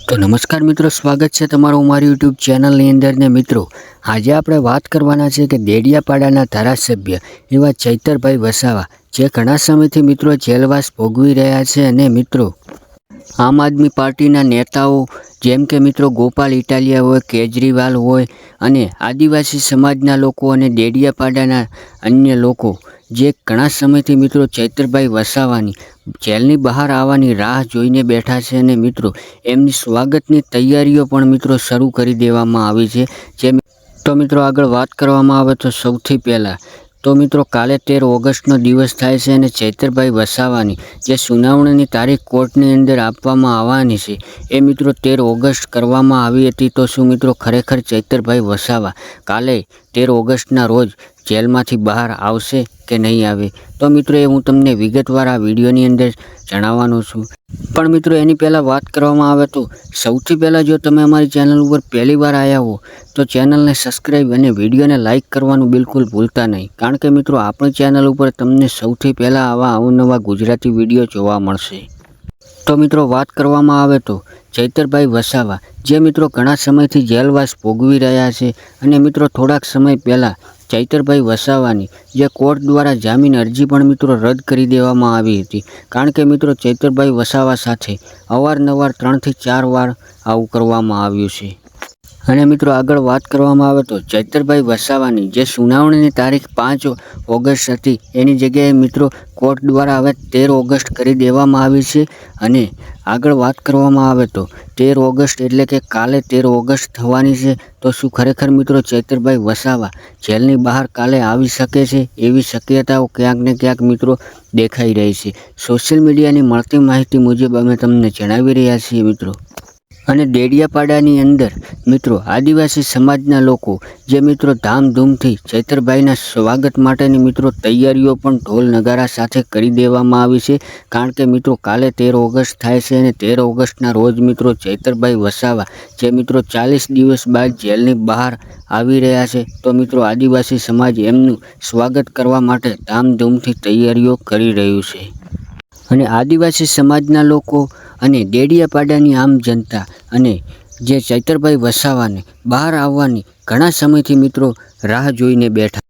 તો નમસ્કાર મિત્રો, સ્વાગત છે તમારું મારી યુટ્યુબ ચેનલની અંદર ને મિત્રો આજે આપણે વાત કરવાના છે કે દેડિયાપાડાના ધારાસભ્ય એવા ચૈતરભાઈ વસાવા જે ઘણા સમયથી મિત્રો જેલવાસ ભોગવી રહ્યા છે અને મિત્રો આમ આદમી પાર્ટીના નેતાઓ જેમ કે મિત્રો ગોપાલ ઇટાલિયા હોય, કેજરીવાલ હોય અને આદિવાસી સમાજના લોકો અને દેડિયાપાડાના અન્ય લોકો જે ઘણા સમયથી મિત્રો ચૈતરભાઈ વસાવાની જેલની બહાર આવવાની રાહ જોઈને બેઠા છે અને મિત્રો એમની સ્વાગતની તૈયારીઓ પણ મિત્રો શરૂ કરી દેવામાં આવી છે। જે તો મિત્રો આગળ વાત કરવામાં આવે તો સૌથી પહેલાં તો મિત્રો કાલે 13 ઓગસ્ટનો દિવસ થાય છે અને ચૈતરભાઈ વસાવાની જે સુનાવણીની તારીખ કોર્ટની અંદર આપવામાં આવવાની છે એ મિત્રો 13 ઓગસ્ટ કરવામાં આવી હતી। તો શું મિત્રો ખરેખર ચૈતરભાઈ વસાવા કાલે 13 ઓગસ્ટના રોજ જેલમાંથી બહાર આવશે કે નહીં આવે? તો મિત્રો એ હું તમને વિગતવાર આ વિડીયોની અંદર જણાવવાનો છું। પણ મિત્રો એની પહેલાં વાત કરવામાં આવે તો સૌથી પહેલાં જો તમે અમારી ચેનલ ઉપર પહેલી વાર આવ્યા હો તો ચેનલને સબસ્ક્રાઈબ અને વિડીયોને લાઇક કરવાનું બિલકુલ ભૂલતા નહીં, કારણ કે મિત્રો આપણી ચેનલ ઉપર તમને સૌથી પહેલાં આવા અવનવા ગુજરાતી વિડીયો જોવા મળશે। તો મિત્રો વાત કરવામાં આવે તો ચૈતરભાઈ વસાવા જે મિત્રો ઘણા સમયથી જેલવાસ ભોગવી રહ્યા છે અને મિત્રો થોડાક સમય પહેલાં ચૈતરભાઈ વસાવાની જે કોર્ટ દ્વારા જામીન અરજી પણ મિત્રો રદ કરી દેવામાં આવી હતી, કારણ કે મિત્રો ચૈતરભાઈ વસાવા સાથે અવારનવાર 3 થી 4 વાર આવું કરવામાં આવ્યું છે। અને મિત્રો આગળ વાત કરવામાં આવે તો ચૈતરભાઈ વસાવાની જે સુનાવણીની તારીખ 5 ઓગસ્ટ હતી એની જગ્યાએ મિત્રો કોર્ટ દ્વારા હવે 13 ઓગસ્ટ કરી દેવામાં આવી છે। અને આગળ વાત કરવામાં આવે તો 13 ઓગસ્ટ એટલે કે કાલે 13 ઓગસ્ટ થવાની છે। તો શું ખરેખર મિત્રો ચૈતરભાઈ વસાવા જેલની બહાર કાલે આવી શકે છે? એવી શક્યતાઓ ક્યાંક ને ક્યાંક મિત્રો દેખાઈ રહી છે। સોશિયલ મીડિયાની મળતી માહિતી મુજબ અમે તમને જણાવી રહ્યા છીએ મિત્રો। અને દેડિયાપાડાની અંદર મિત્રો આદિવાસી સમાજના લોકો જે મિત્રો ધામધૂમથી ચૈતરભાઈના સ્વાગત માટેની મિત્રો તૈયારીઓ પણ ઢોલ નગારા સાથે કરી દેવામાં આવી છે, કારણ કે મિત્રો કાલે 13 ઓગસ્ટ થાય છે અને 13 ઓગસ્ટના રોજ મિત્રો ચૈતરભાઈ વસાવા જે મિત્રો 40 દિવસ બાદ જેલની બહાર આવી રહ્યા છે, તો મિત્રો આદિવાસી સમાજ એમનું સ્વાગત કરવા માટે ધામધૂમથી તૈયારીઓ કરી રહ્યું છે। અને આદિવાસી સમાજના લોકો અને દેડિયાપાડાની આમ જનતા અને જે ચૈતરભાઈ વસાવાને બહાર આવવાની ઘણા સમયથી મિત્રો રાહ જોઈને બેઠા।